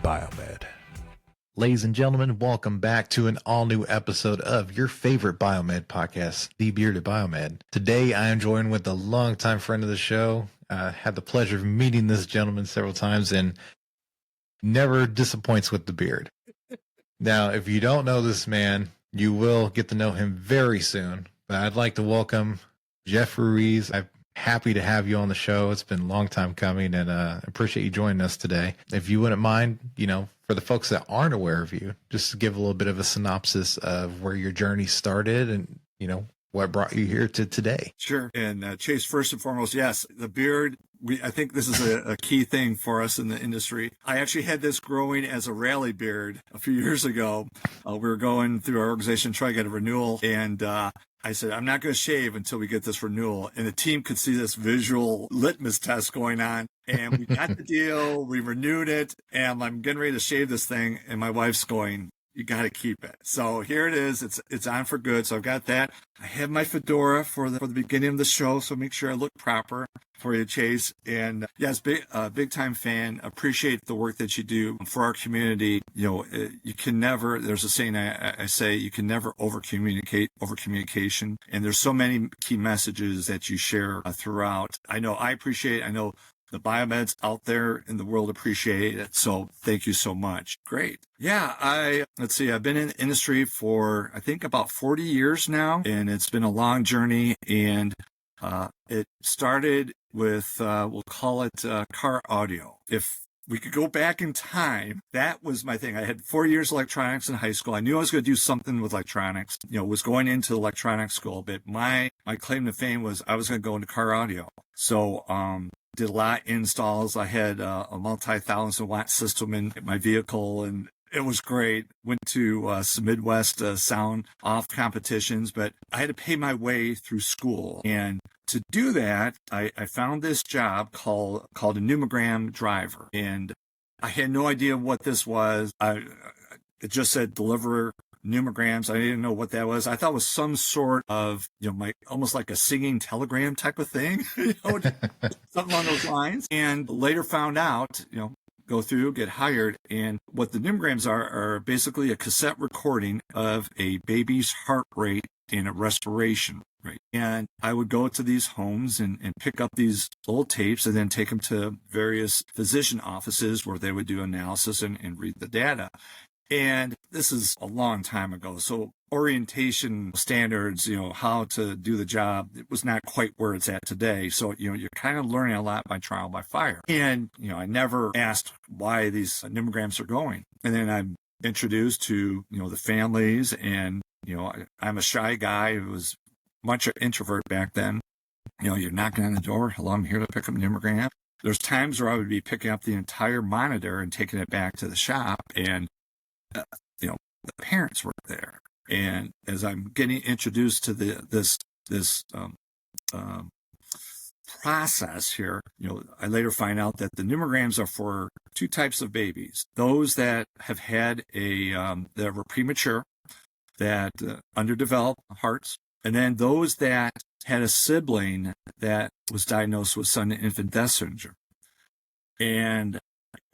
Biomed. Ladies and gentlemen, welcome back to an all-new episode of your favorite Biomed podcast, The Bearded Biomed. Today, I am joined with a longtime friend of the show. Had the pleasure of meeting this gentleman several times and never disappoints with the beard. Now, if you don't know this man, you will get to know him very soon. But I'd like to welcome Jeff Ruiz. I'm happy to have you on the show. It's been a long time coming, and appreciate you joining us today. If you wouldn't mind, for the folks that aren't aware of you, just to give a little bit of a synopsis of where your journey started and, what brought you here to today. Sure. And Chase, first and foremost, yes, the beard, I think this is a key thing for us in the industry. I actually had this growing as a rally beard a few years ago. We were going through our organization trying to get a renewal, and I said, I'm not going to shave until we get this renewal. And the team could see this visual litmus test going on. And we got the deal. We renewed it. And I'm getting ready to shave this thing. And my wife's going, you got to keep it. So here it is. It's on for good. So I've got that. I have my fedora for the beginning of the show. So make sure I look proper for you, Chase. And yes, big time fan. Appreciate the work that you do for our community. You can never, there's a saying I say, you can never over communication. And there's so many key messages that you share throughout. I know I appreciate it. I know the biomeds out there in the world appreciate it. So thank you so much. Great. Yeah, I've been in the industry for, I think, about 40 years now, and it's been a long journey. And it started with, we'll call it car audio. If we could go back in time, that was my thing. I had 4 years of electronics in high school. I knew I was going to do something with electronics, was going into electronics school, but my claim to fame was I was going to go into car audio. So, did a lot of installs. I had a multi-thousand watt system in my vehicle, and it was great. Went to some Midwest sound off competitions, but I had to pay my way through school. And to do that, I found this job called a pneumogram driver. And I had no idea what this was. It just said deliver pneumograms. I didn't know what that was. I thought it was some sort of, almost like a singing telegram type of thing, something along those lines. And later found out, go through, get hired. And what the pneumograms are basically a cassette recording of a baby's heart rate and a respiration rate. And I would go to these homes and pick up these old tapes and then take them to various physician offices where they would do analysis and read the data. And this is a long time ago. So orientation standards, how to do the job, it was not quite where it's at today. So, you're kind of learning a lot by trial by fire. And, I never asked why these pneumograms are going. And then I'm introduced to, the families, and, I'm a shy guy who was much an introvert back then. You're knocking on the door. Hello, I'm here to pick up a pneumogram. There's times where I would be picking up the entire monitor and taking it back to the shop, and the parents were there. And as I'm getting introduced to this process here, I later find out that the pneumograms are for two types of babies: those that have had that were premature, that underdeveloped hearts, and then those that had a sibling that was diagnosed with sudden infant death syndrome. And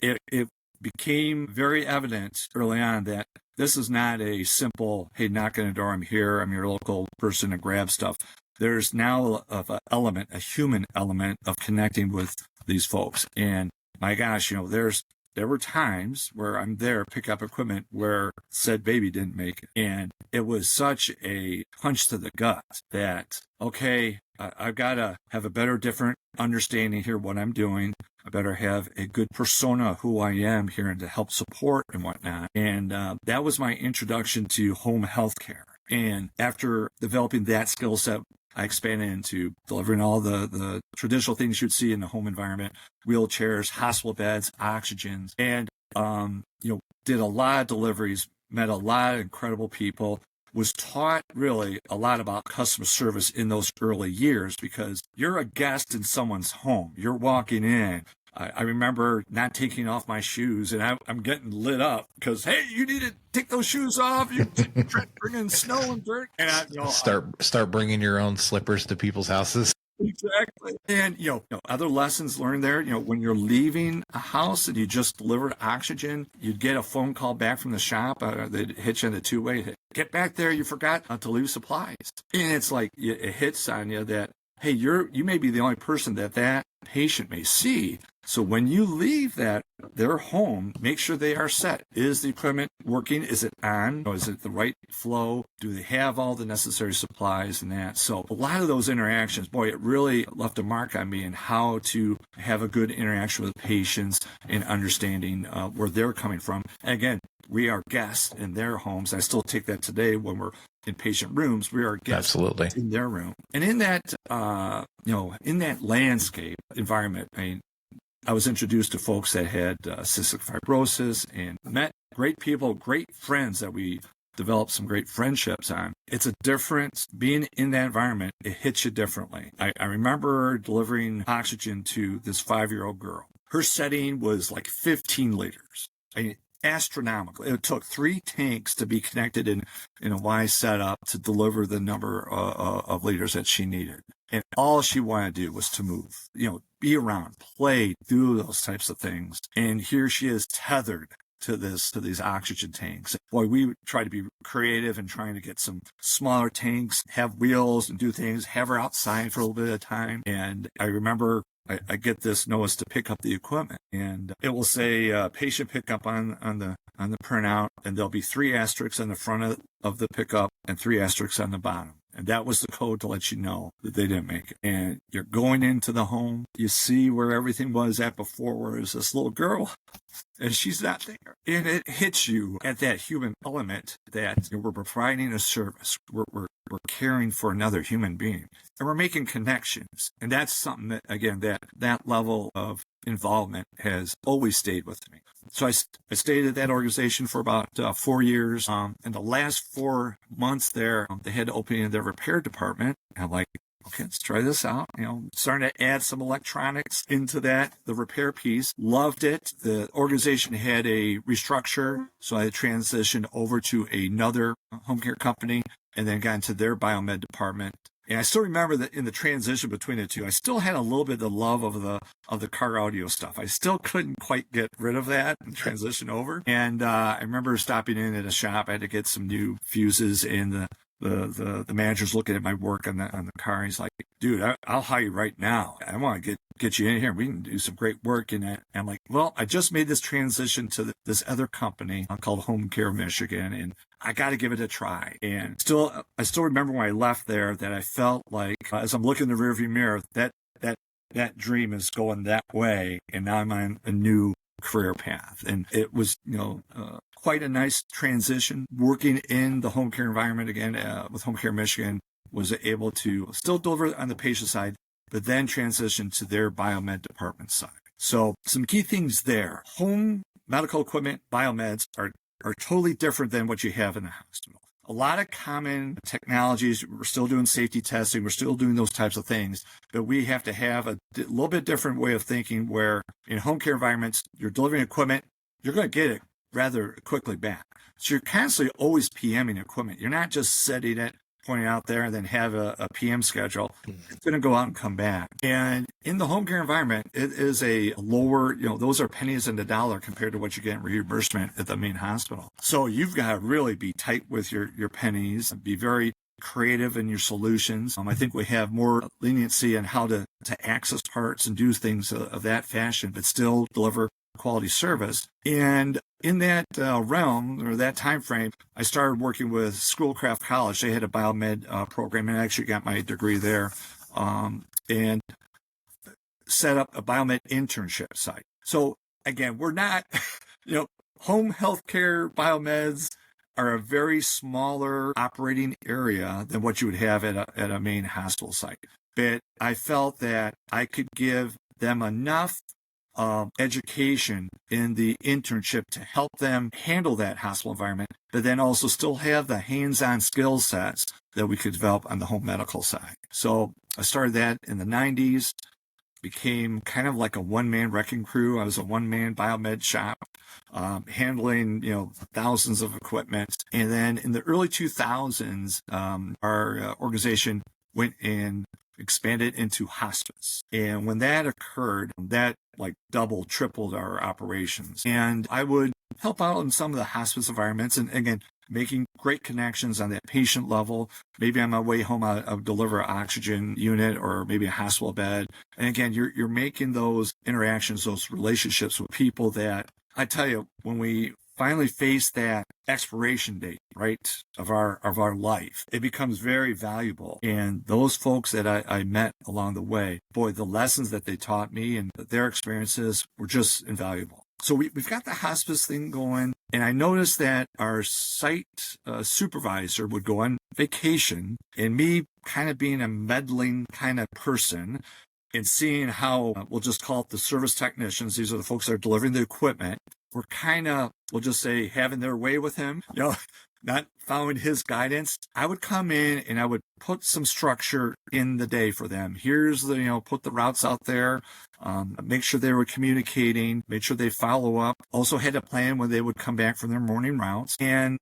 it became very evident early on that this is not a simple, hey, knock on the door, I'm here, I'm your local person to grab stuff. There's now a human element of connecting with these folks. And my gosh, there were times where I'm there, pick up equipment where said baby didn't make it. And it was such a punch to the gut that, okay, I've got to have a different understanding here what I'm doing. I better have a good persona who I am here and to help support and whatnot. And that was my introduction to home health care. And after developing that skill set, I expanded into delivering all the traditional things you'd see in the home environment: wheelchairs, hospital beds, oxygens, and did a lot of deliveries, met a lot of incredible people, was taught really a lot about customer service in those early years, because you're a guest in someone's home. You're walking in. I remember not taking off my shoes, and I'm getting lit up because, hey, you need to take those shoes off. You bring in snow and dirt. And start bringing your own slippers to people's houses. Exactly. And, other lessons learned there, when you're leaving a house and you just delivered oxygen, you'd get a phone call back from the shop. They'd hit you in the two-way. Get back there. You forgot to leave supplies. And it's like, it hits on you that, hey, you may be the only person that patient may see. So when you leave their home, make sure they are set. Is the equipment working? Is it on? Is it the right flow? Do they have all the necessary supplies and that? So a lot of those interactions, boy, it really left a mark on me in how to have a good interaction with patients and understanding where they're coming from. And again, we are guests in their homes. I still take that today when we're in patient rooms. We are guests Absolutely. in their room. And in that, in that landscape environment, I was introduced to folks that had cystic fibrosis and met great people, great friends that we developed some great friendships on. It's a difference. Being in that environment, it hits you differently. I remember delivering oxygen to this 5-year-old girl. Her setting was like 15 liters. Astronomical. It took 3 tanks to be connected in a Y setup to deliver the number of liters that she needed. And all she wanted to do was to move, be around, play, do those types of things. And here she is tethered to these oxygen tanks. Boy, we try to be creative and trying to get some smaller tanks, have wheels and do things, have her outside for a little bit of time. And I remember I get this notice to pick up the equipment, and it will say patient pickup on the printout, and there'll be 3 asterisks on the front of the pickup and 3 asterisks on the bottom. And that was the code to let you know that they didn't make it. And you're going into the home, you see where everything was at before, where there's this little girl, and she's not there. And it hits you at that human element that we're providing a service. We're caring for another human being, and we're making connections. And that's something that, again, that level of involvement has always stayed with me. So I stayed at that organization for about 4 years. And the last 4 months there, they had opening their repair department. And I'm like, okay, let's try this out. Starting to add some electronics into the repair piece. Loved it. The organization had a restructure, so I transitioned over to another home care company and then got into their Biomed department. And I still remember that in the transition between the two, I still had a little bit of the love of the car audio stuff. I still couldn't quite get rid of that and transition over. And I remember stopping in at a shop. I had to get some new fuses, and the manager's looking at my work on the car. He's like, dude, I'll hire you right now. I want to get you in here. We can do some great work in it. And I'm like, well, I just made this transition to this other company called Home Care Michigan, and I got to give it a try. And I still remember when I left there that I felt like, as I'm looking in the rearview mirror, that dream is going that way, and now I'm on a new career path. And it was, quite a nice transition. Working in the home care environment again with Home Care Michigan, was able to still deliver on the patient side, but then transition to their Biomed department side. So some key things there. Home medical equipment, biomeds are totally different than what you have in the hospital. A lot of common technologies, we're still doing safety testing, we're still doing those types of things, but we have to have a little bit different way of thinking where in home care environments, you're delivering equipment, you're going to get it rather quickly back. So you're constantly always PMing equipment. You're not just setting it, pointing out there, and then have a PM schedule. It's going to go out and come back. And in the home care environment, it is a lower, those are pennies in the dollar compared to what you get in reimbursement at the main hospital. So you've got to really be tight with your pennies, be very creative in your solutions. I think we have more leniency in how to access parts and do things of that fashion, but still deliver quality service. And in that realm, or that time frame, I started working with Schoolcraft College. They had a biomed program, and I actually got my degree there, and set up a biomed internship site. So again, we're not, home healthcare biomeds are a very smaller operating area than what you would have at a main hospital site. But I felt that I could give them enough education in the internship to help them handle that hospital environment, but then also still have the hands-on skill sets that we could develop on the home medical side. So I started that in the 90s, became kind of like a one-man wrecking crew. I was a one-man biomed shop, handling, thousands of equipment. And then in the early 2000s, our organization went and expanded into hospice. And when that occurred, that like double, tripled our operations. And I would help out in some of the hospice environments. And again, making great connections on that patient level. Maybe on my way home, I'll deliver an oxygen unit or maybe a hospital bed. And again, you're making those interactions, those relationships with people that I tell you, when we finally face that expiration date, right, of our life, it becomes very valuable. And those folks that I met along the way, boy, the lessons that they taught me and their experiences were just invaluable. So we've got the hospice thing going, and I noticed that our site supervisor would go on vacation, and me kind of being a meddling kind of person and seeing how, we'll just call it the service technicians, these are the folks that are delivering the equipment, were kind of, we'll just say, having their way with him, not following his guidance. I would come in and I would put some structure in the day for them. Here's the, put the routes out there, make sure they were communicating, make sure they follow up. Also had a plan when they would come back from their morning routes. And,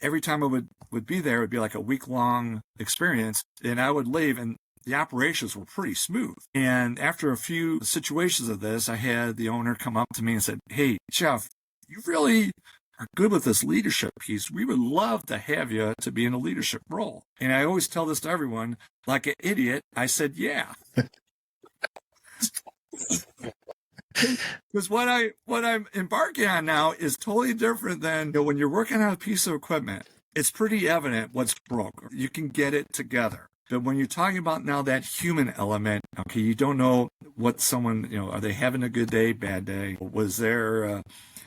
every time I would be there, it would be like a week-long experience. And I would leave and the operations were pretty smooth. And after a few situations of this, I had the owner come up to me and said, "Hey, Jeff, you really are good with this leadership piece. We would love to have you to be in a leadership role." And I always tell this to everyone, like an idiot, I said, "Yeah." Because what I'm embarking on now is totally different than when you're working on a piece of equipment. It's pretty evident what's broke. You can get it together. But when you're talking about now that human element, okay, you don't know what someone, are they having a good day, bad day? Was there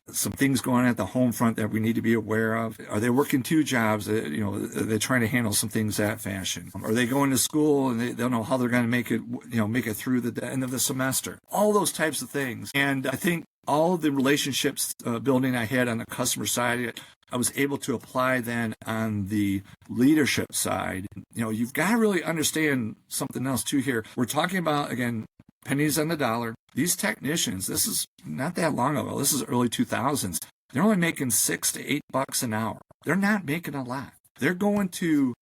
some things going on at the home front that we need to be aware of? Are they working two jobs? Are they trying to handle some things that fashion? Are they going to school and they don't know how they're going to make it through the end of the semester? All those types of things. And I think all the relationships building I had on the customer side, I was able to apply then on the leadership side. You've got to really understand something else too here. We're talking about, again, pennies on the dollar. These technicians, this is not that long ago. This is early 2000s. They're only making $6 to $8 an hour. They're not making a lot. They're going to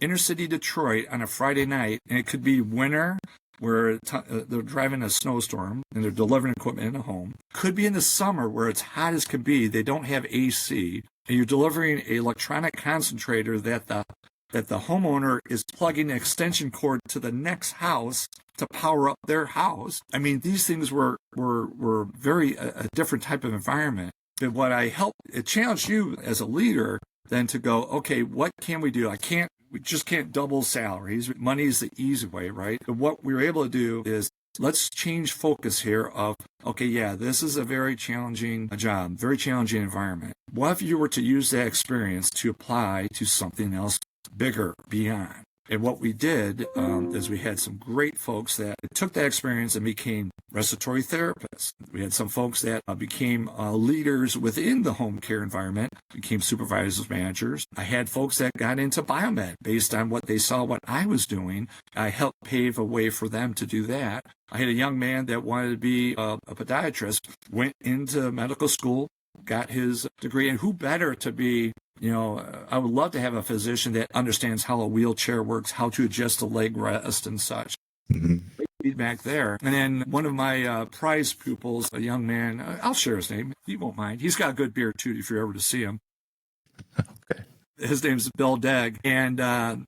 inner city Detroit on a Friday night, and it could be winter, where they're driving a snowstorm and they're delivering equipment in a home. Could be in the summer where it's hot as can be. They don't have AC, and you're delivering an electronic concentrator that the homeowner is plugging an extension cord to the next house to power up their house. I mean, these things were very a different type of environment. But what it challenged you as a leader then to go, okay, what can we do? We just can't double salaries. Money is the easy way, right? And what we were able to do is let's change focus here of, okay, yeah, this is a very challenging job, very challenging environment. What if you were to use that experience to apply to something else bigger, beyond? And what we did is we had some great folks that took that experience and became respiratory therapists. We had some folks that became leaders within the home care environment, became supervisors, managers. I had folks that got into Biomed based on what they saw what I was doing. I helped pave a way for them to do that. I had a young man that wanted to be a podiatrist, went into medical school, got his degree, and who better to be, I would love to have a physician that understands how a wheelchair works, how to adjust a leg rest and such. Mm-hmm. Feedback there. And then one of my prize pupils, a young man, I'll share his name. He won't mind. He's got a good beard too, if you're ever to see him. Okay. His name's Bill Degg. And,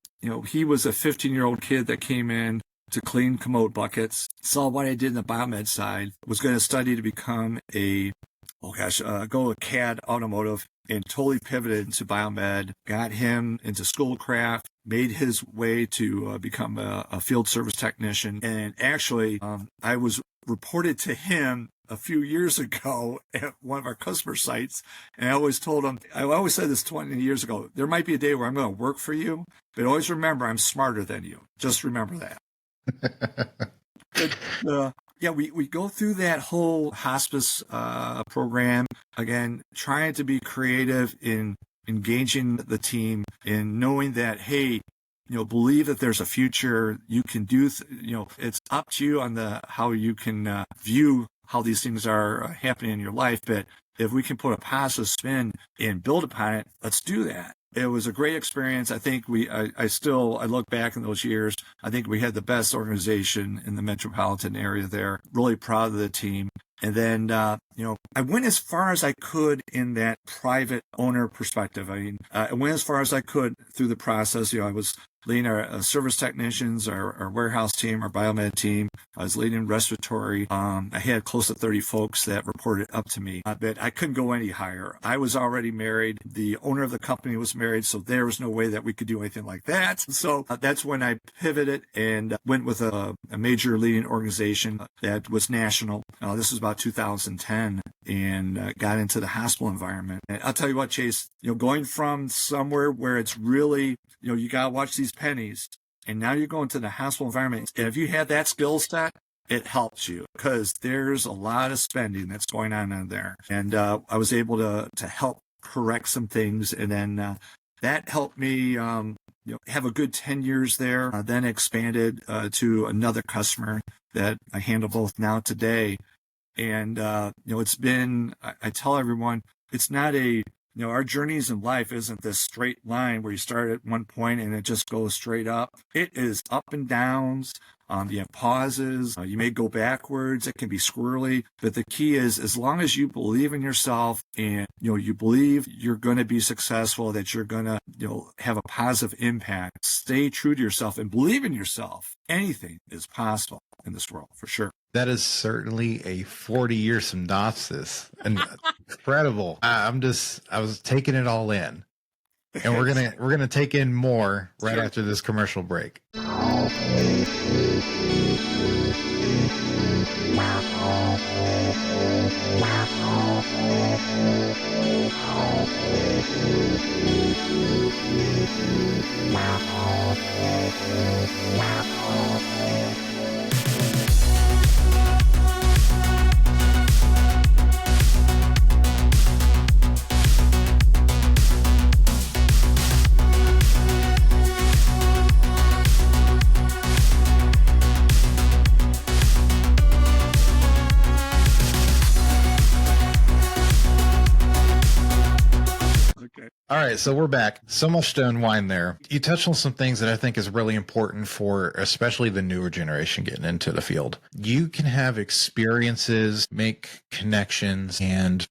he was a 15-year-old kid that came in to clean commode buckets, saw what I did in the Biomed side, was going to study to become go to CAD automotive, and totally pivoted into Biomed, got him into Schoolcraft, made his way to become a field service technician. And actually, I was reported to him a few years ago at one of our customer sites. And I always told him, I always said this 20 years ago, there might be a day where I'm going to work for you, but always remember I'm smarter than you. Just remember that. Yeah, we go through that whole hospice program, again, trying to be creative in engaging the team and knowing that, hey, believe that there's a future. You can do, it's up to you on how you can view how these things are happening in your life. But if we can put a positive spin and build upon it, let's do that. It was a great experience. I think I look back in those years. I think we had the best organization in the metropolitan area there. Really proud of the team. And then, I went as far as I could in that private owner perspective. I mean, I went as far as I could through the process. I was leading our service technicians, our warehouse team, our Biomed team. I was leading respiratory. I had close to 30 folks that reported up to me, but I couldn't go any higher. I was already married. The owner of the company was married, so there was no way that we could do anything like that. So that's when I pivoted and went with a major leading organization that was national. This was about 2010, and got into the hospital environment. And I'll tell you what, Chase, going from somewhere where it's really, you got to watch these pennies, and now you're going to the hospital environment. And if you have that skill set, it helps you because there's a lot of spending that's going on in there. And I was able to help correct some things. And then that helped me have a good 10 years there, then expanded to another customer that I handle both now today. And, it's been, I tell everyone, it's not our journeys in life isn't this straight line where you start at one point and it just goes straight up. It is up and downs. You have pauses. You may go backwards. It can be squirrely. But the key is, as long as you believe in yourself and, you believe you're going to be successful, that you're going to, have a positive impact, stay true to yourself and believe in yourself. Anything is possible in this world, for sure. That is certainly a 40-year synopsis, and incredible. I was taking it all in, and we're gonna take in more right Sure. after this commercial break. All right, so we're back. So much to unwind there. You touched on some things that I think is really important for especially the newer generation getting into the field. You can have experiences, make connections, and,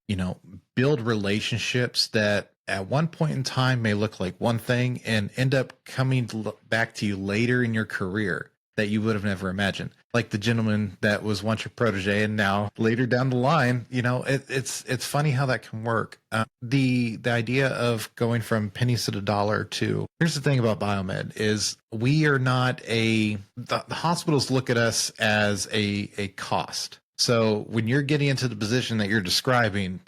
build relationships that at one point in time may look like one thing and end up coming back to you later in your career that you would have never imagined. Like the gentleman that was once your protege and now later down the line, it's funny how that can work. The idea of going from pennies to the dollar to, here's the thing about Biomed is we are not the hospitals look at us as a cost. So when you're getting into the position that you're describing,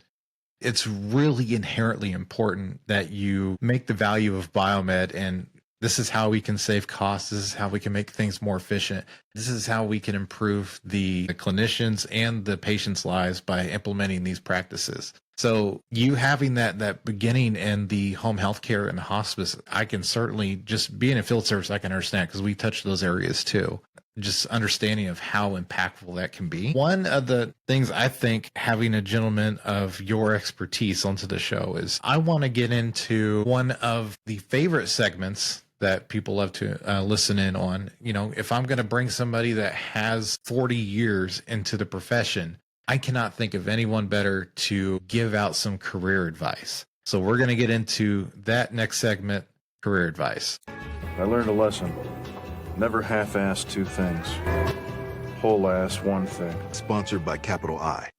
it's really inherently important that you make the value of Biomed, and this is how we can save costs. This is how we can make things more efficient. This is how we can improve the clinicians and the patients' lives by implementing these practices. So you having that beginning in the home healthcare and the hospice, I can certainly, just being in field service, I can understand because we touch those areas too. Just understanding of how impactful that can be. One of the things I think having a gentleman of your expertise onto the show is I want to get into one of the favorite segments that people love to listen in on. If I'm going to bring somebody that has 40 years into the profession, I cannot think of anyone better to give out some career advice. So we're going to get into that next segment, career advice. I learned a lesson. Never half-ass two things. Whole-ass one thing. Sponsored by Capital I.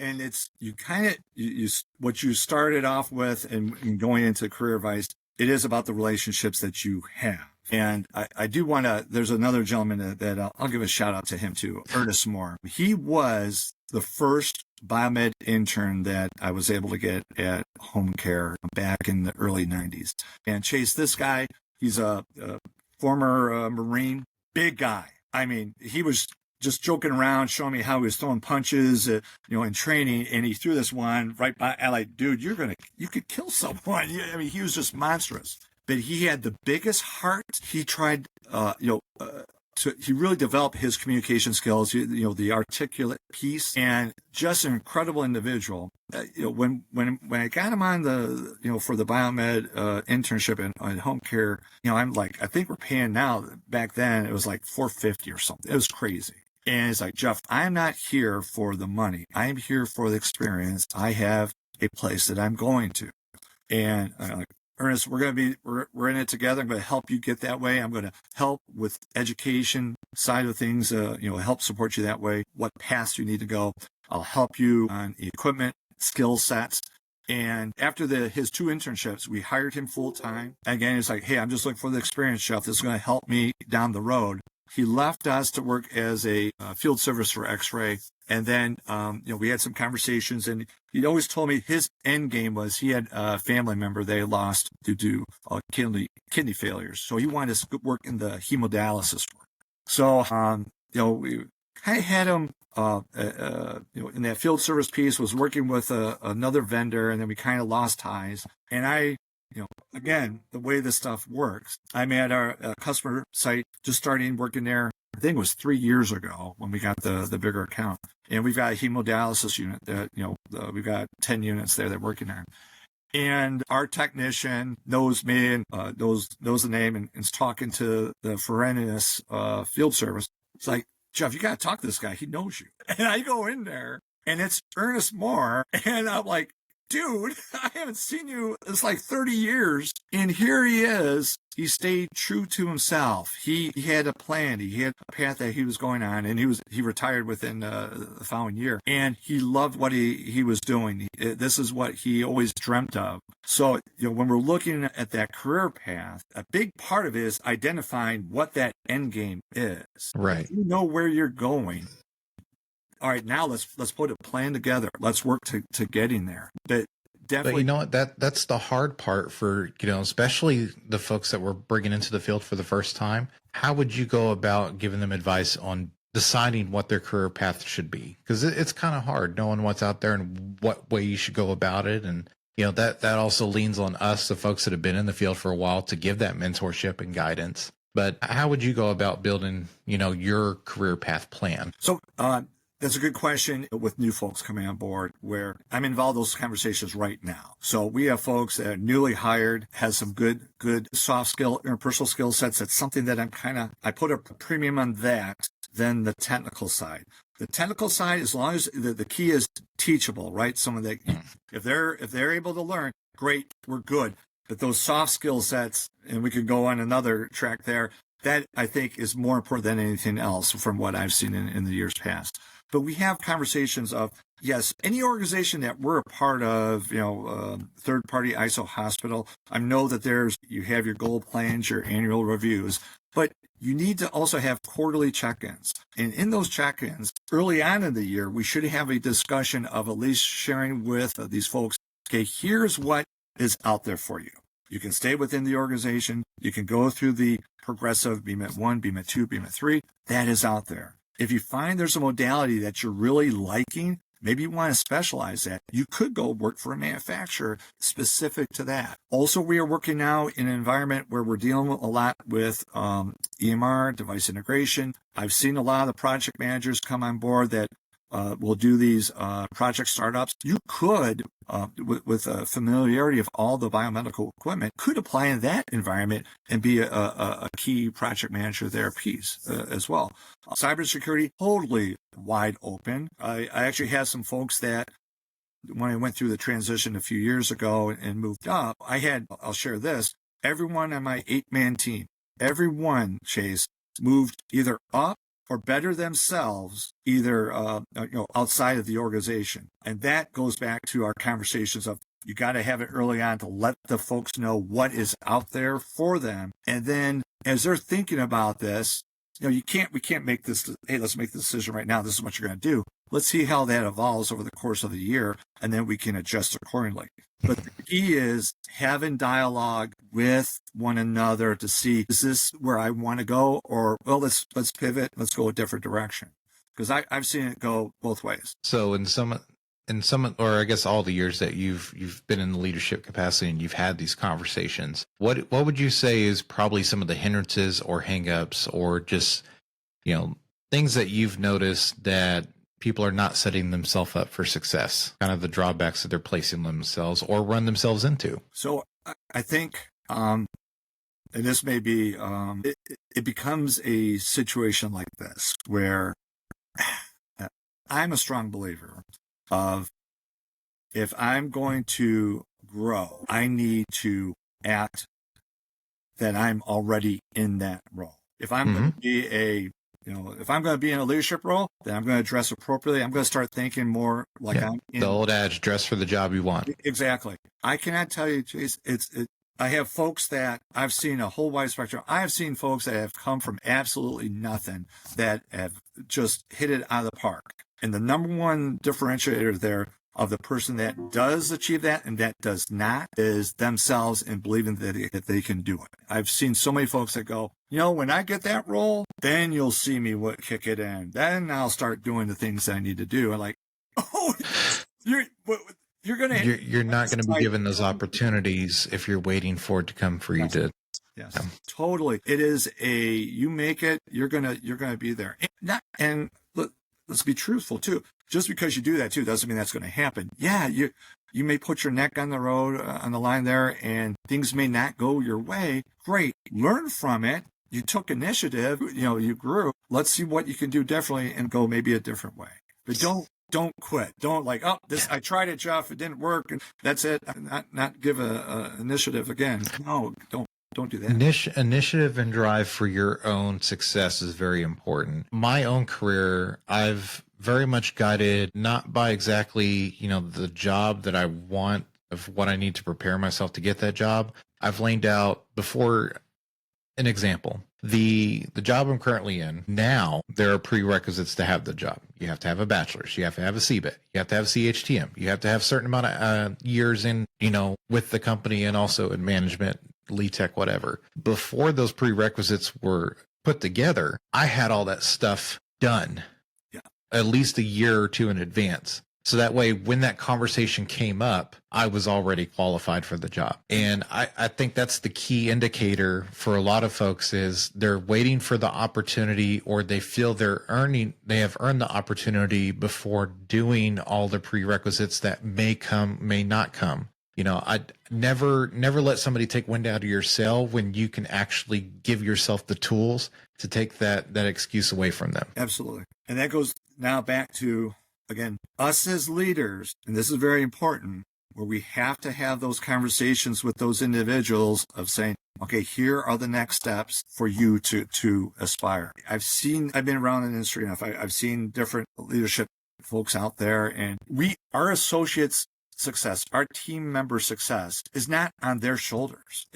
And it's what you started off with and going into career advice, it is about the relationships that you have. And I do want to, there's another gentleman that I'll give a shout out to him too, Ernest Moore. He was the first Biomed intern that I was able to get at home care back in the early 90s. And Chase, this guy, he's a former Marine, big guy. I mean, he was just joking around, showing me how he was throwing punches, in training. And he threw this one right by. I'm like, dude, you could kill someone. I mean, he was just monstrous. But he had the biggest heart. He tried, he really developed his communication skills, the articulate piece, and just an incredible individual. When I got him on for the Biomed internship in home care, I'm like, I think we're paying now. Back then it was like $450 or something. It was crazy. And he's like, Jeff, I'm not here for the money. I'm here for the experience. I have a place that I'm going to. And I'm like, Ernest, we're in it together. I'm going to help you get that way. I'm going to help with education side of things, help support you that way, what paths you need to go. I'll help you on equipment, skill sets. And after his 2 internships, we hired him full time. Again, he's like, hey, I'm just looking for the experience, Jeff. This is going to help me down the road. He left us to work as a field service for X-ray. And then, we had some conversations, and he'd always told me his end game was he had a family member they lost due to kidney failures. So he wanted to work in the hemodialysis work. So, we kind of had him, in that field service piece, was working with another vendor, and then we kind of lost ties. And again, the way this stuff works, I'm at our customer site, just starting working there. I think it was 3 years ago when we got the bigger account, and we've got a hemodialysis unit that, we've got 10 units there that are working there. And our technician knows me and knows the name and is talking to the Forensis field service. It's like, Jeff, you got to talk to this guy. He knows you. And I go in there, and it's Ernest Moore, and I'm like, dude, I haven't seen you. It's like 30 years. And here he is. He stayed true to himself. He had a plan. He had a path that he was going on, and he retired within the following year. And he loved what he was doing. This is what he always dreamt of. So, when we're looking at that career path, a big part of it is identifying what that end game is. Right. If you know where you're going. All right, now let's put a plan together. Let's work to getting there. But definitely, but you know what? That's the hard part for, especially the folks that we're bringing into the field for the first time. How would you go about giving them advice on deciding what their career path should be? Because it's kind of hard knowing what's out there and what way you should go about it. And that also leans on us, the folks that have been in the field for a while, to give that mentorship and guidance. But how would you go about building, your career path plan? So, that's a good question with new folks coming on board, where I'm involved in those conversations right now. So we have folks that are newly hired, has some good soft skill, interpersonal skill sets. That's something that I put a premium on that than the technical side. The technical side, as long as the key is teachable, right? Someone that, if they're able to learn, great, we're good. But those soft skill sets, and we could go on another track there, that I think is more important than anything else from what I've seen in the years past. But we have conversations of, yes, any organization that we're a part of, third-party ISO hospital, I know that you have your goal plans, your annual reviews, but you need to also have quarterly check-ins. And in those check-ins, early on in the year, we should have a discussion of at least sharing with these folks, okay, here's what is out there for you. You can stay within the organization. You can go through the progressive BMET 1, BMET 2, BMET 3. That is out there. If you find there's a modality that you're really liking, maybe you want to specialize that, you could go work for a manufacturer specific to that. Also, we are working now in an environment where we're dealing a lot with EMR, device integration. I've seen a lot of the project managers come on board that will do these project startups. You could, with a familiarity of all the biomedical equipment, could apply in that environment and be a key project manager there piece as well. Cybersecurity, totally wide open. I actually had some folks that, when I went through the transition a few years ago and moved up, I'll share this, everyone on my 8-man team, everyone, Chase, moved either up or better themselves, either outside of the organization. And that goes back to our conversations of, you got to have it early on to let the folks know what is out there for them. And then as they're thinking about this, we can't make this, hey, let's make the decision right now. This is what you're going to do. Let's see how that evolves over the course of the year, and then we can adjust accordingly. But the key is having dialogue with one another to see, is this where I want to go? Or, well, let's pivot. Let's go a different direction. because I've seen it go both ways. So in some, or I guess all the years that you've been in the leadership capacity and you've had these conversations, what would you say is probably some of the hindrances or hangups or just, things that you've noticed that people are not setting themselves up for success, kind of the drawbacks that they're placing themselves or run themselves into? So I think, and this may be, it becomes a situation like this where I'm a strong believer of, if I'm going to grow, I need to act that I'm already in that role. If I'm going to be if I'm going to be in a leadership role, then I'm going to dress appropriately. I'm going to start thinking more like I'm in. The old adage, dress for the job you want. Exactly. I cannot tell you, Chase, I have folks that I've seen a whole wide spectrum. I have seen folks that have come from absolutely nothing that have just hit it out of the park. And the number one differentiator there of the person that does achieve that and that does not is themselves and believing that they can do it. I've seen so many folks that go, when I get that role, then you'll see me kick it in. Then I'll start doing the things I need to do. I'm like, oh, you're not going to be given those opportunities if you're waiting for it to come for you to. Yes, totally. It is you make it, you're gonna be there. And let's be truthful too. Just because you do that too doesn't mean that's going to happen. Yeah, you may put your neck on the road, on the line there, and things may not go your way. Great. Learn from it. You took initiative, you grew. Let's see what you can do differently and go maybe a different way. But don't quit. Don't I tried it, Jeff. It didn't work. And that's it. Not give a initiative again. No, don't do that. Initiative and drive for your own success is very important. My own career, I've very much guided not by exactly, the job that I want of what I need to prepare myself to get that job. I've laid out before an example. The job I'm currently in now, there are prerequisites to have the job. You have to have a bachelor's. You have to have a CBIT. You have to have CHTM. You have to have a certain amount of years in, with the company and also in management, lead tech, whatever. Before those prerequisites were put together, I had all that stuff done at least a year or two in advance. So that way, when that conversation came up, I was already qualified for the job. And I think that's the key indicator for a lot of folks is they're waiting for the opportunity, or they feel they have earned the opportunity before doing all the prerequisites that may come, may not come. I'd never let somebody take wind out of your sail when you can actually give yourself the tools to take that excuse away from them. Absolutely. And that goes now back to, again, us as leaders, and this is very important, where we have to have those conversations with those individuals of saying, okay, here are the next steps for you to aspire. I've been around in the industry enough. I've seen different leadership folks out there, and our associates' success, our team member success is not on their shoulders.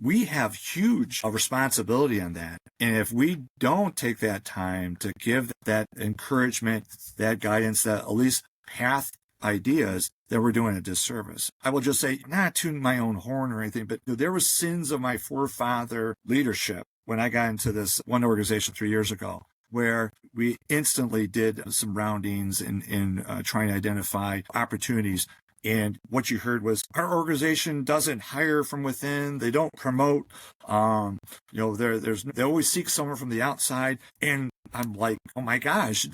We have huge responsibility on that. And if we don't take that time to give that encouragement, that guidance, that at least path ideas, then we're doing a disservice. I will just say, not to my own horn or anything, but there were sins of my forefather leadership when I got into this one organization 3 years ago, where we instantly did some roundings in trying to identify opportunities. And what you heard was, our organization doesn't hire from within. They don't promote. They always seek someone from the outside. And I'm like, oh my gosh,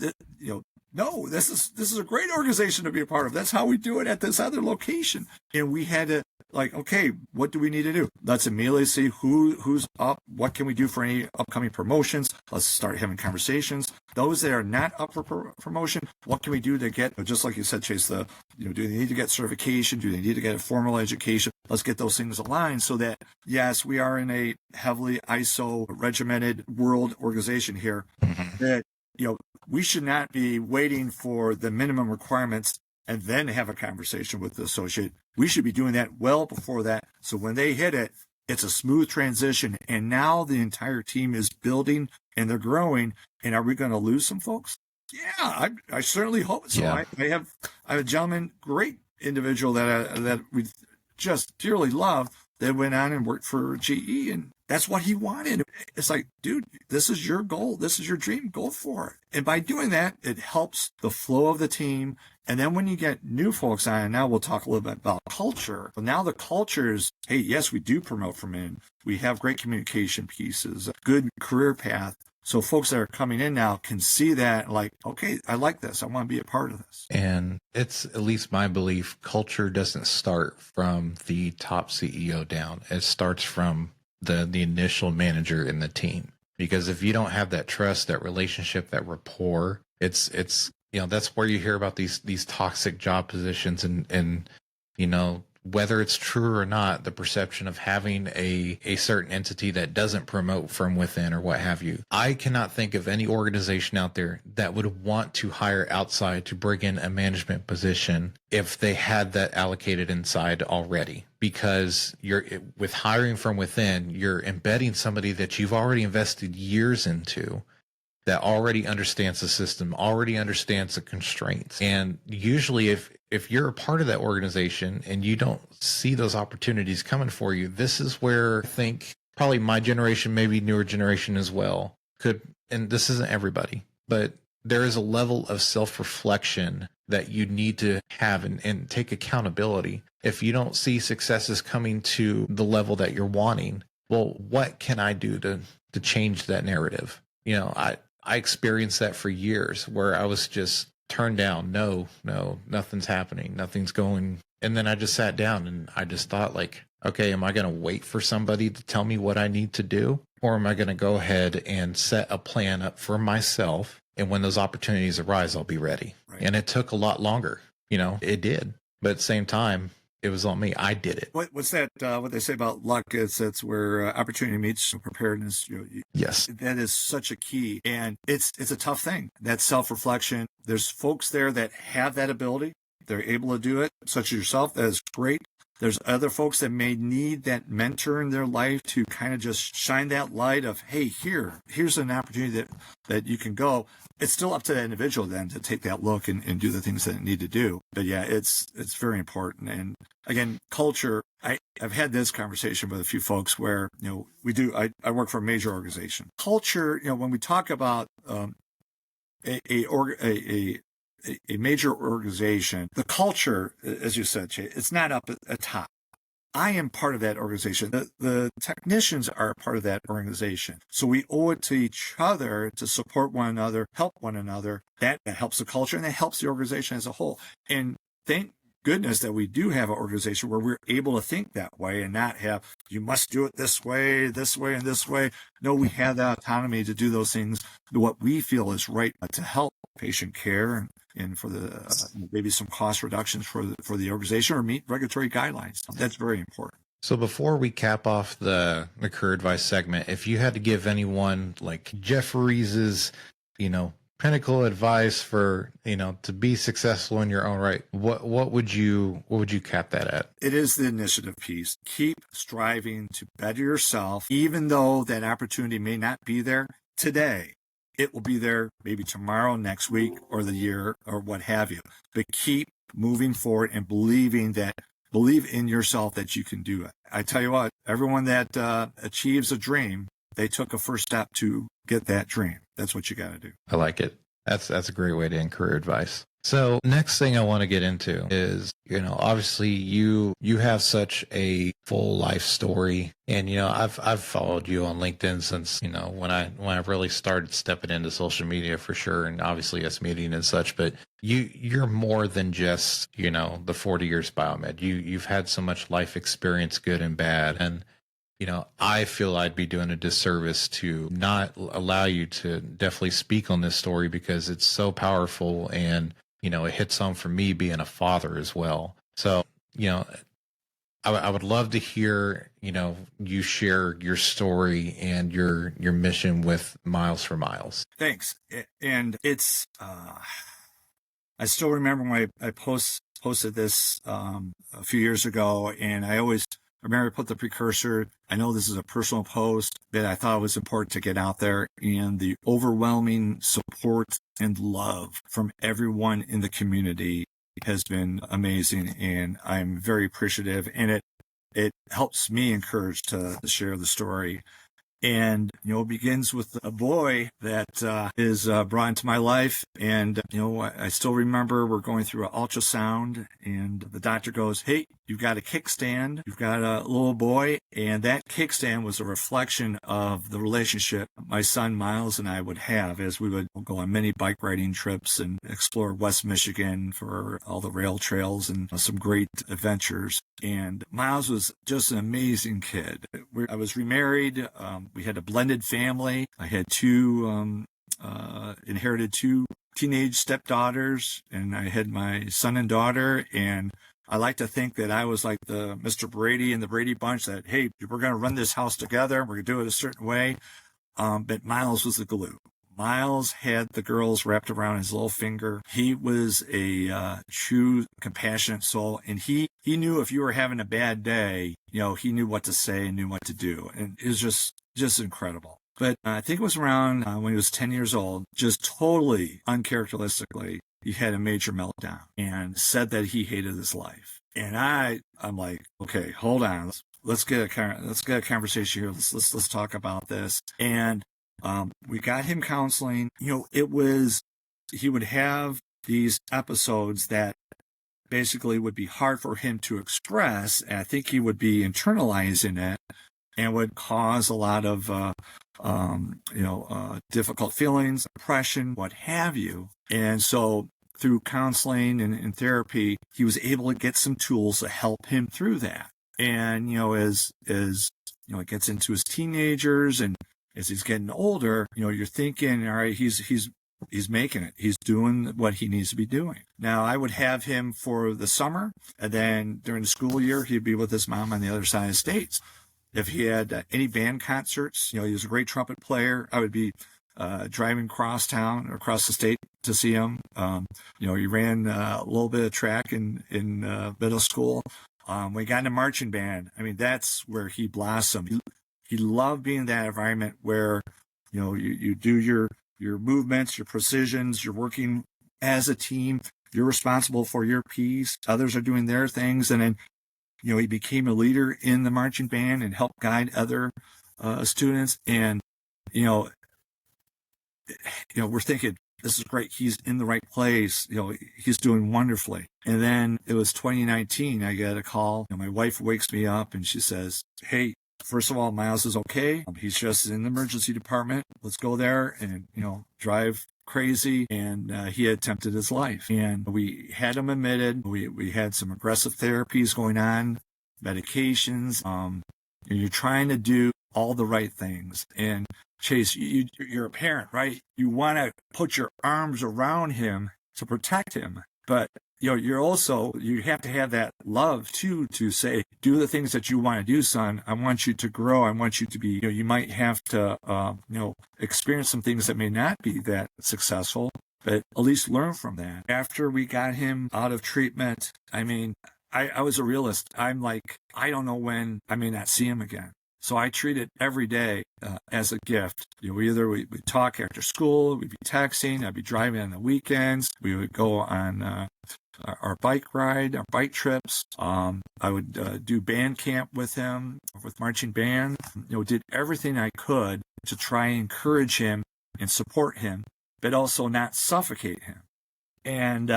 no, this is a great organization to be a part of. That's how we do it at this other location. And we had to okay, what do we need to do? Let's immediately see who's up. What can we do for any upcoming promotions? Let's start having conversations. Those that are not up for promotion, what can we do to get, just like you said, Chase, do they need to get certification? Do they need to get a formal education? Let's get those things aligned so that, yes, we are in a heavily ISO regimented world organization here, that, we should not be waiting for the minimum requirements and then have a conversation with the associate. We should be doing that well before that. So when they hit it, it's a smooth transition. And now the entire team is building and they're growing. And are we going to lose some folks? Yeah, I certainly hope so. Yeah. I have a gentleman, great individual that we just dearly love, that went on and worked for GE, and That's what he wanted. It's like, dude, this is your goal. This is your dream. Go for it. And by doing that, it helps the flow of the team. And then when you get new folks on, and now we'll talk a little bit about culture. But now the culture is, hey, yes, we do promote from in. We have great communication pieces, good career path. So folks that are coming in now can see that like, okay, I like this. I want to be a part of this. And it's at least my belief, culture doesn't start from the top CEO down. It starts from the initial manager in the team. Because if you don't have that trust, that relationship, that rapport, it's that's where you hear about these toxic job positions and whether it's true or not, the perception of having a certain entity that doesn't promote from within or what have you. I cannot think of any organization out there that would want to hire outside to bring in a management position if they had that allocated inside already. Because with hiring from within, you're embedding somebody that you've already invested years into, that already understands the system, already understands the constraints. And usually if you're a part of that organization and you don't see those opportunities coming for you, this is where I think probably my generation, maybe newer generation as well, could, and this isn't everybody, but there is a level of self-reflection that you need to have and take accountability. If you don't see successes coming to the level that you're wanting, well, what can I do to change that narrative? I experienced that for years where I was just turned down. No, nothing's happening. Nothing's going. And then I just sat down and I just thought like, okay, am I going to wait for somebody to tell me what I need to do? Or am I going to go ahead and set a plan up for myself? And when those opportunities arise, I'll be ready. Right. And it took a lot longer. It did. But at the same time, it was on me. I did it. What's that? What they say about luck is that's where opportunity meets preparedness. Yes, that is such a key, and it's a tough thing. That self-reflection. There's folks there that have that ability. They're able to do it, such as yourself. That is great. There's other folks that may need that mentor in their life to kind of just shine that light of, hey, here's an opportunity that you can go. It's still up to the individual then to take that look and do the things that they need to do. But yeah, it's very important. And again, culture, I've had this conversation with a few folks where, I work for a major organization. Culture, when we talk about a major organization, the culture, as you said, Jay, it's not up at top. I am part of that organization. The technicians are part of that organization. So we owe it to each other to support one another, help one another. That helps the culture and that helps the organization as a whole. And thank goodness that we do have an organization where we're able to think that way and not have, you must do it this way, and this way. No, we have the autonomy to do those things, what we feel is right to help patient care and for the maybe some cost reductions for the organization or meet regulatory guidelines. That's very important. So before we cap off the career advice segment, if you had to give anyone like Jeff Ruiz's, pinnacle advice for, to be successful in your own right, what would you cap that at? It is the initiative piece. Keep striving to better yourself, even though that opportunity may not be there today. It will be there maybe tomorrow, next week, or the year, or what have you. But keep moving forward and believe in yourself that you can do it. I tell you what, everyone that achieves a dream, they took a first step to get that dream. That's what you got to do. I like it. That's a great way to end career advice. So next thing I want to get into is, obviously you have such a full life story, and I've followed you on LinkedIn since when I really started stepping into social media for sure, and obviously us meeting and such. But you're more than just the 40 years Biomed. You've had so much life experience, good and bad, and I feel I'd be doing a disservice to not allow you to definitely speak on this story because it's so powerful and, it hits home for me being a father as well. So, I would love to hear, you share your story and your mission with Myles for Myles. Thanks. And it's, I still remember when I posted this a few years ago, and I remember I put the precursor. I know this is a personal post, but I thought it was important to get out there, and the overwhelming support and love from everyone in the community has been amazing, and I'm very appreciative, and it helps me encourage to share the story. And, it begins with a boy that is brought into my life. And, I still remember we're going through an ultrasound and the doctor goes, "Hey, you've got a kickstand. You've got a little boy." And that kickstand was a reflection of the relationship my son Myles and I would have as we would go on many bike riding trips and explore West Michigan for all the rail trails and some great adventures. And Myles was just an amazing kid. I was remarried. We had a blended family. I had inherited two teenage stepdaughters, and I had my son and daughter. And I like to think that I was like the Mr. Brady and the Brady Bunch that, hey, we're going to run this house together. We're going to do it a certain way. But Myles was the glue. Myles had the girls wrapped around his little finger. He was a true, compassionate soul, and he knew if you were having a bad day, he knew what to say and knew what to do, and it was just incredible. But I think it was around when he was 10 years old, just totally uncharacteristically, he had a major meltdown and said that he hated his life. And I'm like, okay, hold on, let's get a conversation here. Let's talk about this. And we got him counseling. He would have these episodes that basically would be hard for him to express. And I think he would be internalizing it and would cause a lot of, difficult feelings, depression, what have you. And so through counseling and therapy, he was able to get some tools to help him through that. And, as it gets into his teenagers and as he's getting older, you're thinking, all right, he's making it. He's doing what he needs to be doing. Now, I would have him for the summer, and then during the school year, he'd be with his mom on the other side of the states. If he had any band concerts, he was a great trumpet player. I would be driving across town or across the state to see him. He ran a little bit of track in middle school. When he got into marching band, that's where he blossomed. He loved being in that environment where, you do your movements, your precisions, you're working as a team, you're responsible for your piece, others are doing their things. And then, he became a leader in the marching band and helped guide other students. And, we're thinking, this is great. He's in the right place. He's doing wonderfully. And then it was 2019. I get a call. My wife wakes me up and she says, "Hey, first of all, Myles is okay. He's just in the emergency department. Let's go there and, drive crazy." And he had attempted his life. And we had him admitted. We had some aggressive therapies going on, medications. You're trying to do all the right things. And Chase, you're a parent, right? You want to put your arms around him to protect him. But, you have to have that love too, to say, do the things that you want to do, son. I want you to grow. I want you to be, you might have to, experience some things that may not be that successful, but at least learn from that. After we got him out of treatment, I was a realist. I'm like, I don't know when I may not see him again. So I treat it every day as a gift. We talk after school, we'd be texting, I'd be driving on the weekends, we would go on our bike ride, our bike trips. I would do band camp with him, with marching band. Did everything I could to try and encourage him and support him, but also not suffocate him. And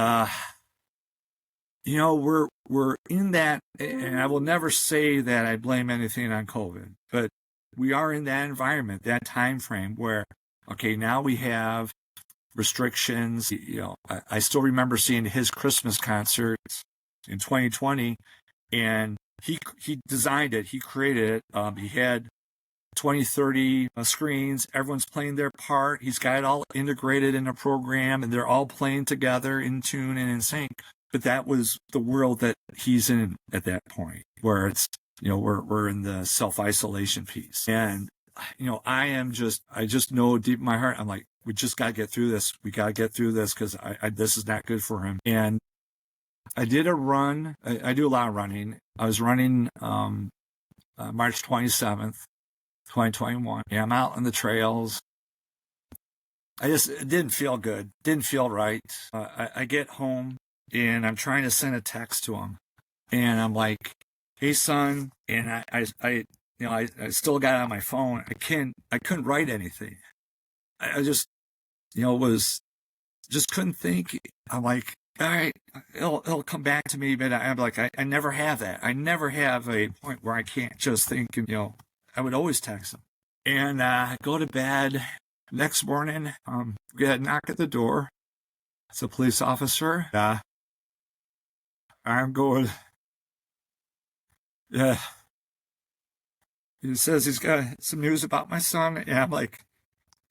we're in that, and I will never say that I blame anything on COVID, but we are in that environment, that time frame where, okay, now we have restrictions. I still remember seeing his Christmas concert in 2020, and he designed it, he created it. He had 20, 30 screens. Everyone's playing their part. He's got it all integrated in a program, and they're all playing together in tune and in sync. But that was the world that he's in at that point, where it's, we're in the self-isolation piece. And, I just know deep in my heart, I'm like, we just got to get through this. We got to get through this because this is not good for him. And I did a run. I do a lot of running. I was running March 27th, 2021. Yeah, I'm out on the trails. It didn't feel good. Didn't feel right. I get home. And I'm trying to send a text to him. And I'm like, "Hey, son." And I I still got it on my phone. I couldn't write anything. I just, just couldn't think. I'm like, all right, it'll come back to me, but I'm like, I never have that. I never have a point where I can't just think, I would always text him. And I go to bed. Next morning, we had a knock at the door. It's a police officer. I'm going, yeah. He says he's got some news about my son. And I'm like,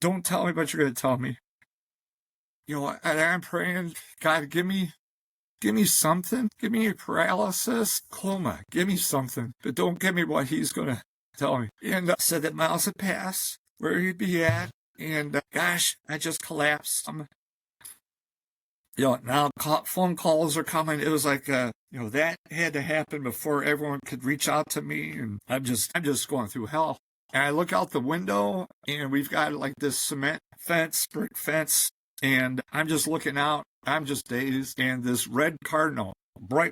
don't tell me what you're going to tell me. And I'm praying, God, give me something. Give me a paralysis, coma. Give me something. But don't give me what he's going to tell me. And said that Myles had passed, where he'd be at. And gosh, I just collapsed. Now phone calls are coming. It was like, that had to happen before everyone could reach out to me. And I'm just going through hell. And I look out the window and we've got like this cement fence, brick fence. And I'm just looking out. I'm just dazed. And this bright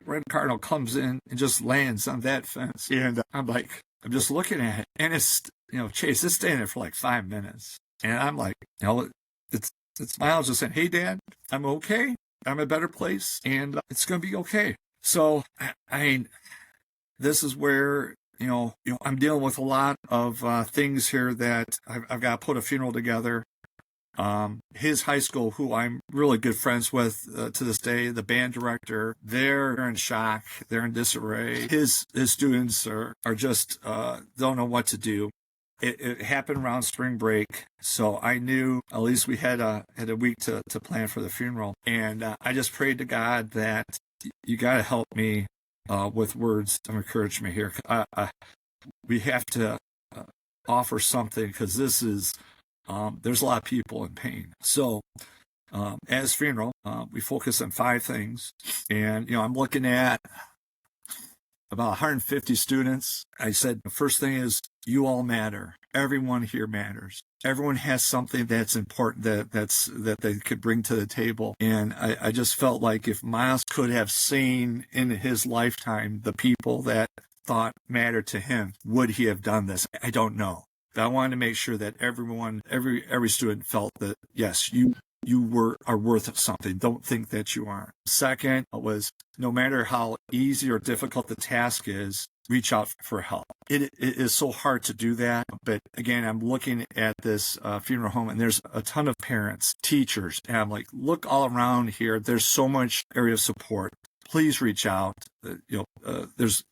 red cardinal comes in and just lands on that fence. And I'm just looking at it. And it's, Chase, it's staying there for like 5 minutes. And I'm like, it's Myles just saying, hey, Dad, I'm okay. I'm in a better place. And it's going to be okay. So, this is where, I'm dealing with a lot of things here that I've got to put a funeral together. His high school, who I'm really good friends with to this day, the band director, they're in shock. They're in disarray. His students are just don't know what to do. It happened around spring break, so I knew at least we had a week to plan for the funeral. And I just prayed to God that you got to help me with words of encouragement here. We have to offer something because this is there's a lot of people in pain. So as funeral, we focus on 5 things, and I'm looking at about 150 students. I said, the first thing is, you all matter. Everyone here matters. Everyone has something that's important that they could bring to the table. And I just felt like if Myles could have seen in his lifetime the people that thought mattered to him, would he have done this? I don't know. But I wanted to make sure that every student felt that, yes, you are worth something. Don't think that you aren't. Second was, no matter how easy or difficult the task is, reach out for help. It is so hard to do that. But again, I'm looking at this funeral home, and there's a ton of parents, teachers, and I'm like, look all around here. There's so much area of support. Please reach out. There's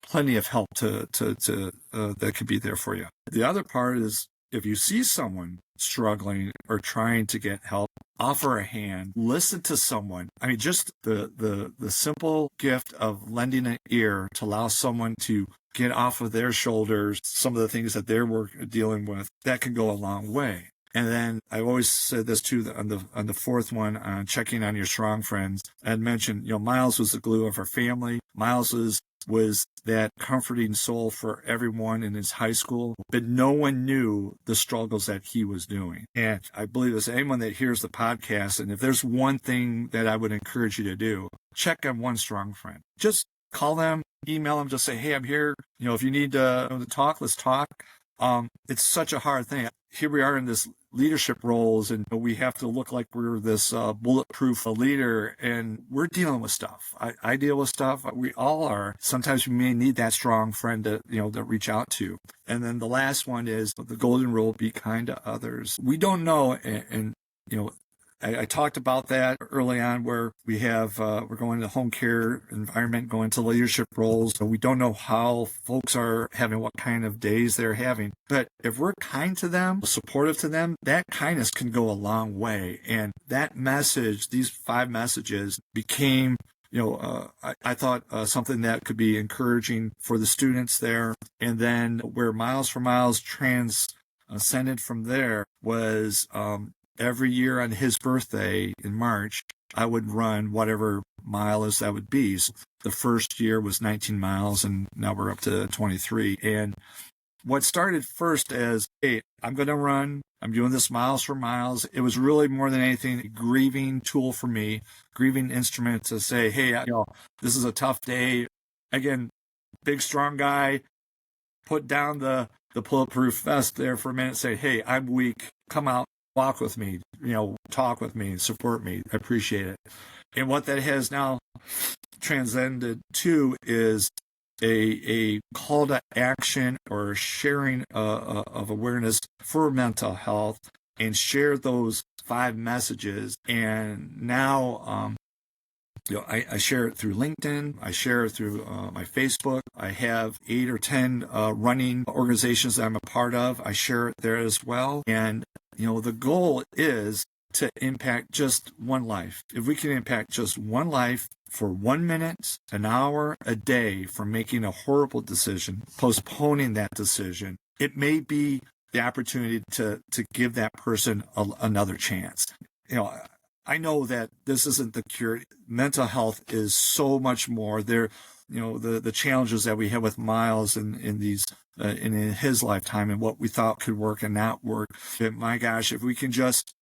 plenty of help that could be there for you. The other part is, if you see someone struggling or trying to get help, offer a hand, listen to someone. I mean, just the simple gift of lending an ear to allow someone to get off of their shoulders some of the things that they're dealing with, that can go a long way. And then I always said this too, on the fourth one, on checking on your strong friends. I had mentioned, Myles was the glue of our family. Myles was that comforting soul for everyone in his high school, but no one knew the struggles that he was doing. And I believe as anyone that hears the podcast, and if there's one thing that I would encourage you to do, check on one strong friend. Just call them, email them, just say, hey, I'm here. If you need to talk, let's talk. It's such a hard thing. Here we are in this leadership roles, and we have to look like we're this bulletproof leader, and we're dealing with stuff. I deal with stuff. We all are. Sometimes we may need that strong friend to reach out to. And then the last one is the golden rule: be kind to others. We don't know, and I talked about that early on, where we have we're going to home care environment, going to leadership roles. So we don't know how folks are having, what kind of days they're having. But if we're kind to them, supportive to them, that kindness can go a long way. And that message, these 5 messages, became I thought something that could be encouraging for the students there. And then where Miles for Miles transcended from there was every year on his birthday in March, I would run whatever miles that would be. So the first year was 19 miles, and now we're up to 23. And what started first as, hey, I'm going to run. I'm doing this Miles for Miles. It was really more than anything a grieving tool for me, grieving instrument to say, hey, this is a tough day. Again, big, strong guy. put down the bulletproof vest there for a minute, say, hey, I'm weak. Come out, walk with me, talk with me, support me. I appreciate it. And what that has now transcended to is a call to action or sharing of awareness for mental health, and share those 5 messages. And now, I share it through LinkedIn. I share it through my Facebook. I have 8 or 10 running organizations that I'm a part of. I share it there as well. And, the goal is to impact just one life. If we can impact just one life for 1 minute, an hour, a day from making a horrible decision, postponing that decision, it may be the opportunity to give that person another chance. I know that this isn't the cure. Mental health is so much more. There, the challenges that we had with Myles in his lifetime, and what we thought could work and not work. But my gosh, if we can just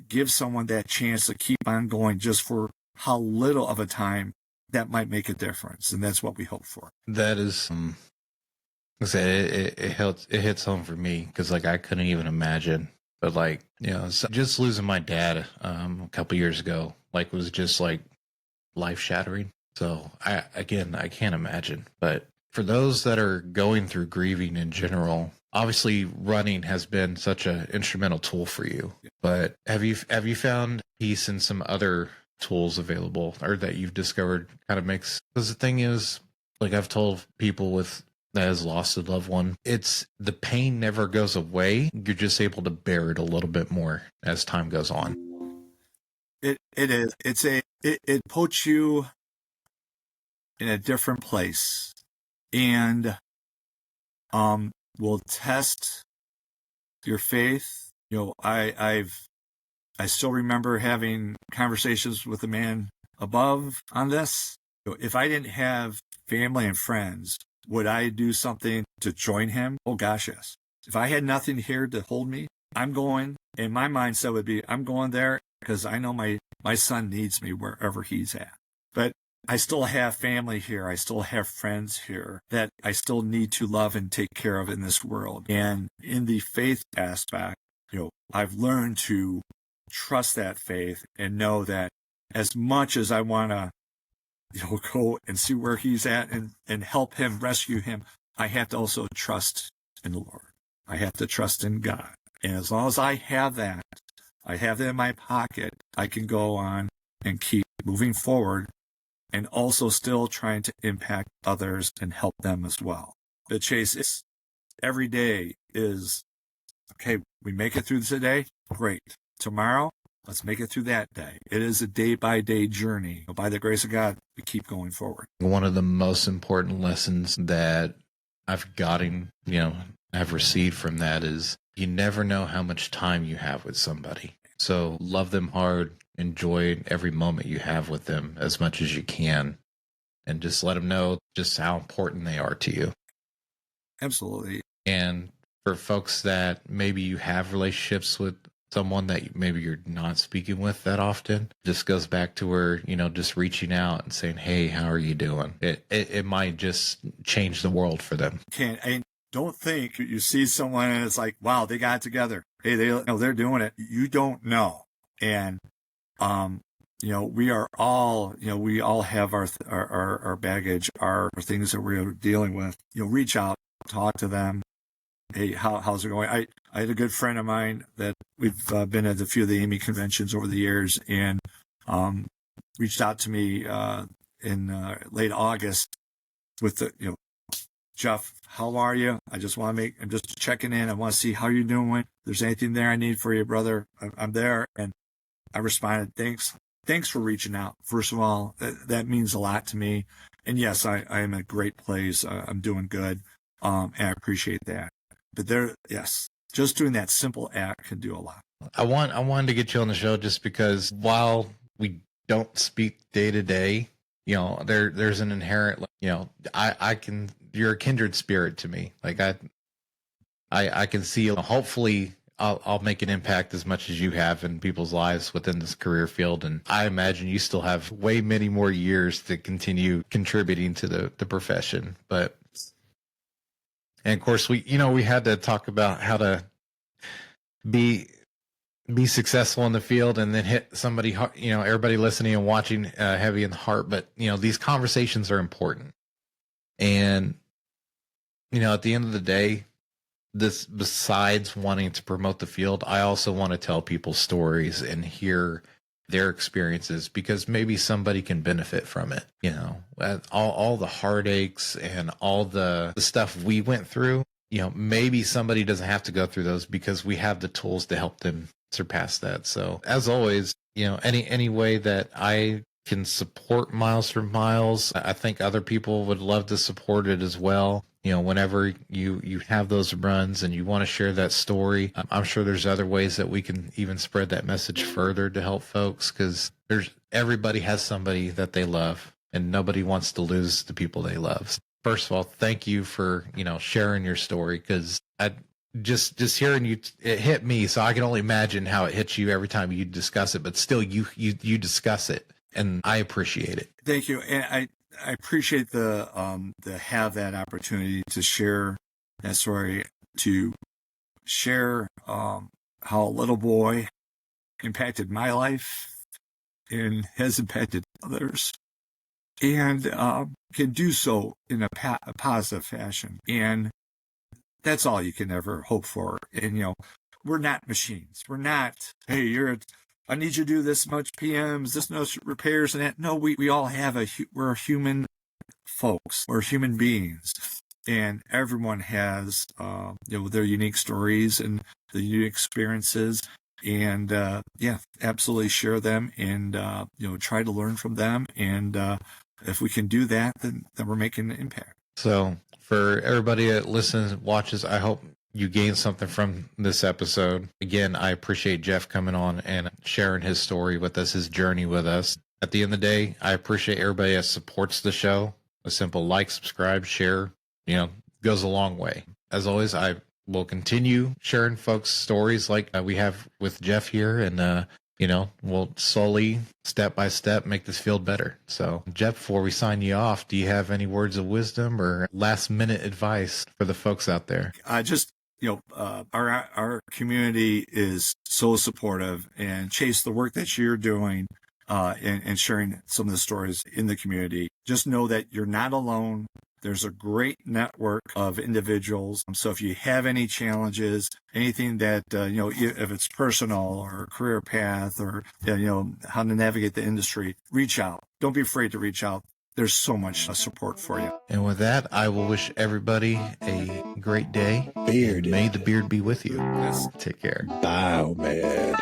give someone that chance to keep on going just for how little of a time, that might make a difference. And that's what we hope for. That is, it hits home for me, because I couldn't even imagine. But so just losing my dad a couple years ago, was just life shattering. So I can't imagine. But for those that are going through grieving in general, obviously running has been such an instrumental tool for you. But have you found peace in some other tools available, or that you've discovered kind of makes? Because the thing is, I've told people that has lost a loved one, it's the pain never goes away. You're just able to bear it a little bit more as time goes on. It is. It puts you in a different place, and will test your faith. I still remember having conversations with the man above on this. If I didn't have family and friends, would I do something to join him? Oh gosh, yes. If I had nothing here to hold me, I'm going. And my mindset would be, I'm going there because I know my son needs me wherever he's at. But I still have family here. I still have friends here that I still need to love and take care of in this world. And in the faith aspect, I've learned to trust that faith and know that as much as I want to go and see where he's at and help him, rescue him, I have to also trust in the Lord. I have to trust in God. And as long as I have that in my pocket, I can go on and keep moving forward, and also still trying to impact others and help them as well. The chase is every day is, okay, we make it through today, great. Tomorrow, let's make it through that day. It is a day-by-day journey. By the grace of God, we keep going forward. One of the most important lessons that I've gotten, I've received from that is you never know how much time you have with somebody. So love them hard, enjoy every moment you have with them as much as you can, and just let them know just how important they are to you. Absolutely. And for folks that maybe you have relationships with someone that maybe you're not speaking with that often, just goes back to where, just reaching out and saying, hey, how are you doing? It might just change the world for them. I don't think you see someone and it's like, wow, they got it together. Hey, they're doing it. You don't know. And, we are all, we all have our baggage, our things that we're dealing with. Reach out, talk to them. Hey, how's it going? I had a good friend of mine that we've been at a few of the Amy conventions over the years, and reached out to me in late August with the, Jeff, how are you? I'm just checking in. I want to see how you're doing. If there's anything there I need for you, brother, I'm there. And I responded, thanks for reaching out. First of all, that means a lot to me. And yes, I am in a great place. I'm doing good. And I appreciate that. But just doing that simple act can do a lot. I wanted to get you on the show just because while we don't speak day to day, there's an inherent, you're a kindred spirit to me. I can see, hopefully I'll make an impact as much as you have in people's lives within this career field. And I imagine you still have way many more years to continue contributing to the profession. But And of course, we had to talk about how to be successful in the field and then hit somebody, everybody listening and watching heavy in the heart. But, these conversations are important. And, at the end of the day, this, besides wanting to promote the field, I also want to tell people stories and hear their experiences, because maybe somebody can benefit from it. All the heartaches and all the stuff we went through, maybe somebody doesn't have to go through those, because we have the tools to help them surpass that. So as always, any way that I can support Miles from Myles, I think other people would love to support it as well. Whenever you have those runs and you want to share that story, I'm sure there's other ways that we can even spread that message further to help folks, because everybody has somebody that they love, and nobody wants to lose the people they love. First of all, thank you for, sharing your story, because I just hearing you, it hit me. So I can only imagine how it hits you every time you discuss it, but still you discuss it, and I appreciate it. Thank you. And I appreciate the have that opportunity to share that story, to share how a little boy impacted my life and has impacted others, and can do so in a positive fashion. And that's all you can ever hope for. And, we're not machines. We're not, hey, I need you to do this much PMs, this much repairs and that. No, we all have we're human folks. We're human beings. And everyone has, their unique stories and the unique experiences. And, absolutely share them and, try to learn from them. And if we can do that, then we're making an impact. So for everybody that listens, watches, I hope you gain something from this episode. Again, I appreciate Jeff coming on and sharing his story with us, his journey with us. At the end of the day, I appreciate everybody that supports the show. A simple like, subscribe, share, goes a long way. As always, I will continue sharing folks' stories like we have with Jeff here, and we'll slowly, step by step, make this field better. So, Jeff, before we sign you off, do you have any words of wisdom or last minute advice for the folks out there? Our community is so supportive, and Chase, the work that you're doing and sharing some of the stories in the community, just know that you're not alone. There's a great network of individuals. So if you have any challenges, anything that, if it's personal or career path or, how to navigate the industry, reach out. Don't be afraid to reach out. There's so much support for you. And with that, I will wish everybody a great day. Beard. May the beard be with you. Yes. Take care. Biomed.